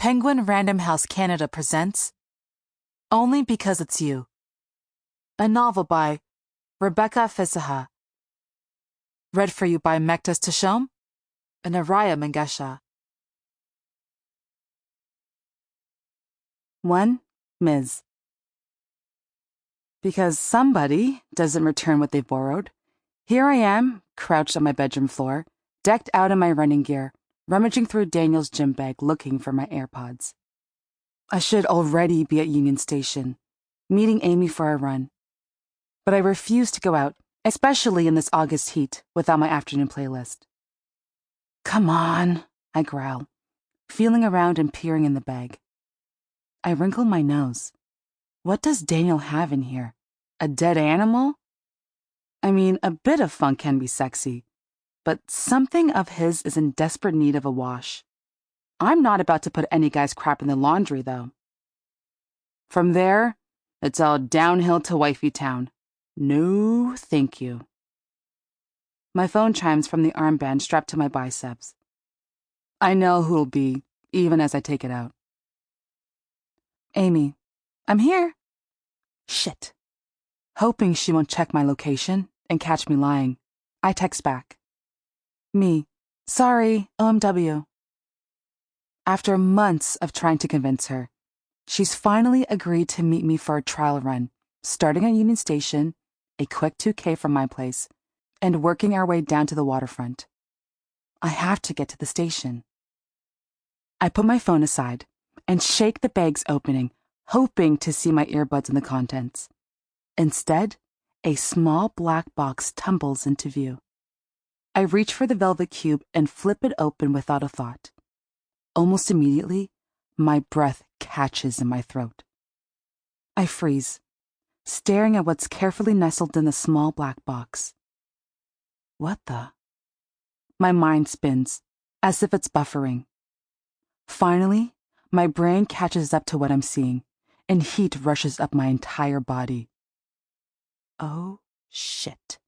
Penguin Random House Canada presents Only Because It's You, a novel by Rebecca Fisseha. Read for you by Mekdes Teshome and Araya Mengesha. 1. Ms. Because somebody doesn't return what they've borrowed, here I am, crouched on my bedroom floor, decked out in my running gear, rummaging through Daniel's gym bag looking for my AirPods. I should already be at Union Station, meeting Amy for a run. But I refuse to go out, especially in this August heat, without my afternoon playlist. Come on, I growl, feeling around and peering in the bag. I wrinkle my nose. What does Daniel have in here? A dead animal? I mean, a bit of funk can be sexy, but something of his is in desperate need of a wash. I'm not about to put any guy's crap in the laundry, though. From there, it's all downhill to wifey town. No, thank you. My phone chimes from the armband strapped to my biceps. I know who'll be, even as I take it out. Amy, I'm here. Shit. Hoping she won't check my location and catch me lying, I text back. Me. Sorry, OMW. After months of trying to convince her, she's finally agreed to meet me for a trial run, starting at Union Station, a quick 2K from my place, and working our way down to the waterfront. I have to get to the station. I put my phone aside and shake the bag's opening, hoping to see my earbuds and the contents. Instead, a small black box tumbles into view. I reach for the velvet cube and flip it open without a thought. Almost immediately, my breath catches in my throat. I freeze, staring at what's carefully nestled in the small black box. What the? My mind spins, as if it's buffering. Finally, my brain catches up to what I'm seeing, and heat rushes up my entire body. Oh, shit,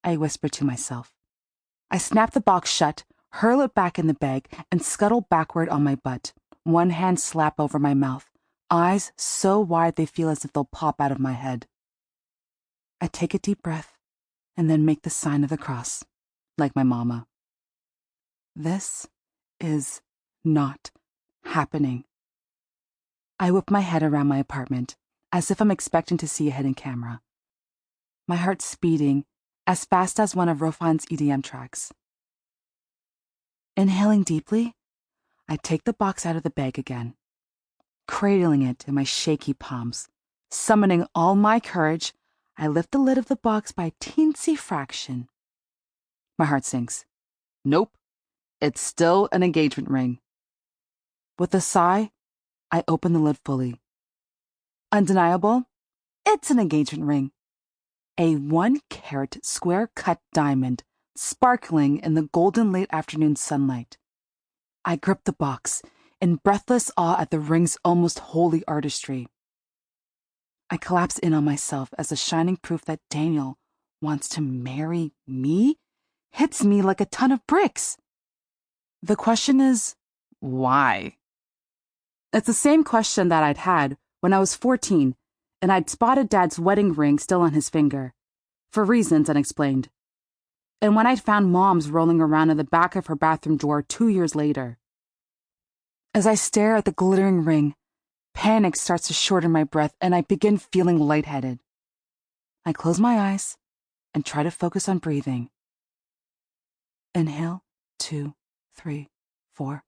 I whisper to myself. I snap the box shut, hurl it back in the bag, and scuttle backward on my butt, one hand slap over my mouth, eyes so wide they feel as if they'll pop out of my head. I take a deep breath, and then make the sign of the cross, like my mama. This is not happening. I whip my head around my apartment, as if I'm expecting to see a hidden camera. My heart speeding as fast as one of Rofan's EDM tracks. Inhaling deeply, I take the box out of the bag again, cradling it in my shaky palms. Summoning all my courage, I lift the lid of the box by a teensy fraction. My heart sinks. Nope, it's still an engagement ring. With a sigh, I open the lid fully. Undeniable, it's an engagement ring. A 1-carat square-cut diamond, sparkling in the golden late afternoon sunlight. I grip the box, in breathless awe at the ring's almost holy artistry. I collapse in on myself as the shining proof that Daniel wants to marry me hits me like a ton of bricks. The question is, why? It's the same question that I'd had when I was 14, and I'd spotted Dad's wedding ring still on his finger, for reasons unexplained. And when I'd found Mom's rolling around in the back of her bathroom drawer 2 years later. As I stare at the glittering ring, panic starts to shorten my breath and I begin feeling lightheaded. I close my eyes and try to focus on breathing. Inhale, 2, 3, 4.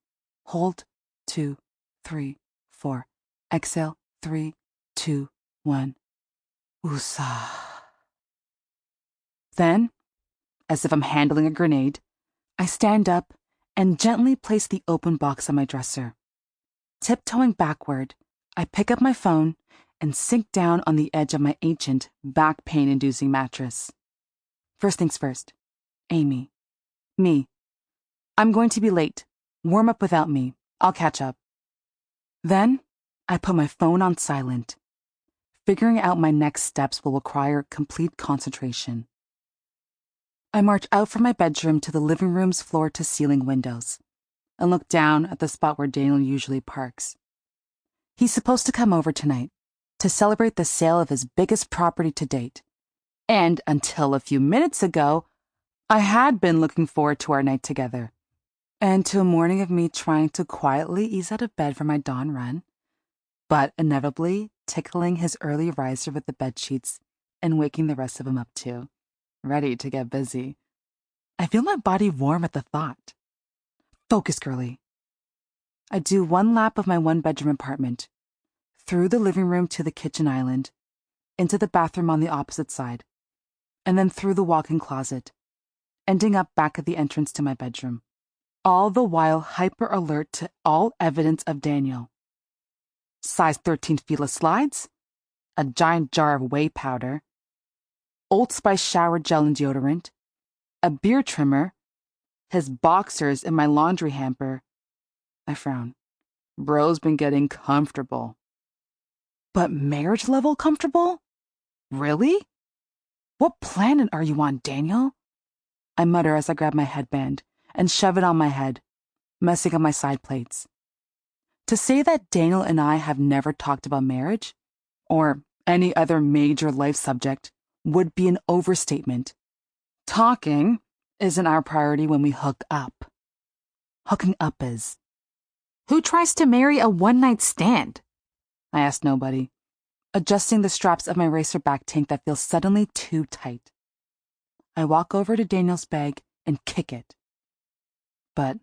Hold, 2, 3, 4. Exhale, 3, 2, 1. Woosah. Then, as if I'm handling a grenade, I stand up and gently place the open box on my dresser. Tiptoeing backward, I pick up my phone and sink down on the edge of my ancient, back pain-inducing mattress. First things first. Amy. Me. I'm going to be late. Warm up without me. I'll catch up. Then, I put my phone on silent. Figuring out my next steps will require complete concentration. I march out from my bedroom to the living room's floor-to-ceiling windows. and looked down at the spot where Daniel usually parks. He's supposed to come over tonight to celebrate the sale of his biggest property to date. And until a few minutes ago, I had been looking forward to our night together, and to a morning of me trying to quietly ease out of bed for my dawn run, but inevitably tickling his early riser with the bedsheets and waking the rest of him up too, ready to get busy. I feel my body warm at the thought. Focus, girlie. I do one lap of my one-bedroom apartment, through the living room to the kitchen island, into the bathroom on the opposite side, and then through the walk-in closet, ending up back at the entrance to my bedroom, all the while hyper-alert to all evidence of Daniel. Size 13 Fila slides, a giant jar of whey powder, Old Spice shower gel and deodorant, a beard trimmer, his boxers in my laundry hamper. I frown. Bro's been getting comfortable. But marriage-level comfortable? Really? What planet are you on, Daniel? I mutter as I grab my headband and shove it on my head, messing up my side plates. To say that Daniel and I have never talked about marriage, or any other major life subject, would be an overstatement. Talking isn't our priority when we hook up. Hooking up is. Who tries to marry a one-night stand? I ask nobody, adjusting the straps of my racerback tank that feels suddenly too tight. I walk over to Daniel's bag and kick it. But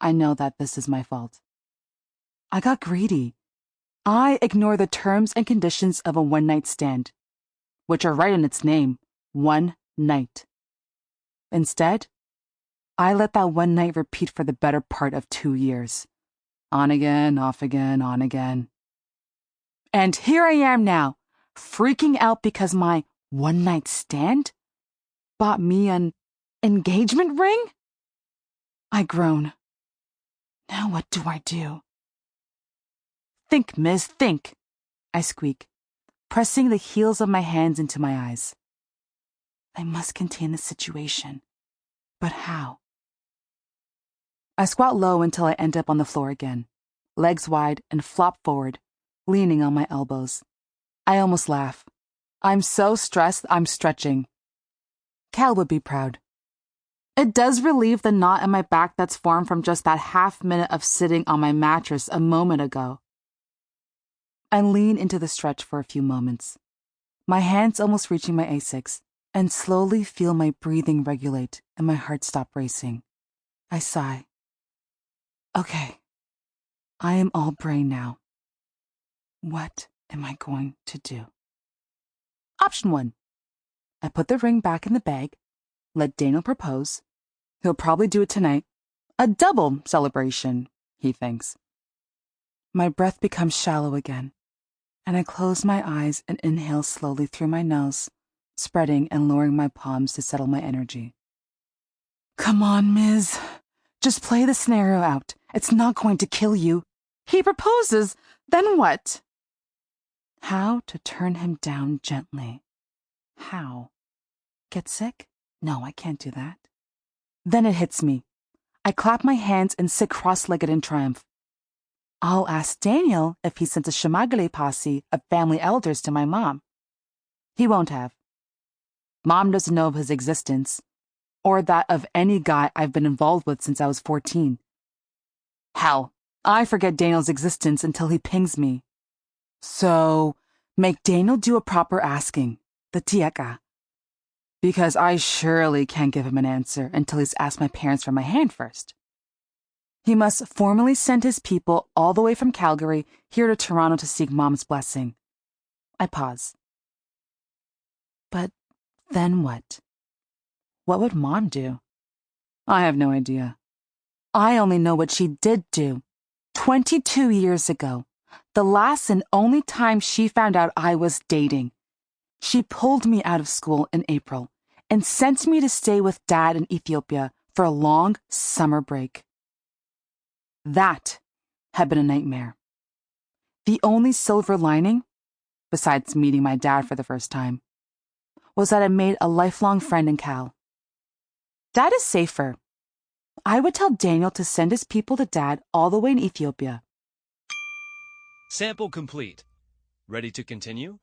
I know that this is my fault. I got greedy. I ignore the terms and conditions of a one-night stand, which are right in its name, one night. Instead, I let that one night repeat for the better part of 2 years. On again, off again, on again. And here I am now, freaking out because my one-night stand bought me an engagement ring? I groan. Now what do I do? Think, miss, think, I squeak, pressing the heels of my hands into my eyes. I must contain the situation. But how? I squat low until I end up on the floor again, legs wide and flop forward, leaning on my elbows. I almost laugh. I'm so stressed I'm stretching. Cal would be proud. It does relieve the knot in my back that's formed from just that half minute of sitting on my mattress a moment ago. I lean into the stretch for a few moments, my hands almost reaching my Asics, and slowly feel my breathing regulate and my heart stop racing. I sigh. Okay, I am all brain now. What am I going to do? Option 1. I put the ring back in the bag, let Daniel propose. He'll probably do it tonight. A double celebration, he thinks. My breath becomes shallow again, and I close my eyes and inhale slowly through my nose, spreading and lowering my palms to settle my energy. Come on, Ms. Just play the scenario out. It's not going to kill you. He proposes, then what? How to turn him down gently. How? Get sick? No, I can't do that. Then it hits me. I clap my hands and sit cross-legged in triumph. I'll ask Daniel if he sent a Shemagale posse of family elders to my mom. He won't have. Mom doesn't know of his existence, or that of any guy I've been involved with since I was 14. Hell, I forget Daniel's existence until he pings me. So, make Daniel do a proper asking, the tiaka. Because I surely can't give him an answer until he's asked my parents for my hand first. He must formally send his people all the way from Calgary here to Toronto to seek Mom's blessing. I pause. But then what? What would Mom do? I have no idea. I only know what she did do. 22 years ago, the last and only time she found out I was dating. She pulled me out of school in April and sent me to stay with Dad in Ethiopia for a long summer break. That had been a nightmare. The only silver lining, besides meeting my dad for the first time, was that I made a lifelong friend in Cal. Dad is safer. I would tell Daniel to send his people to Dad all the way in Ethiopia. Sample complete. Ready to continue?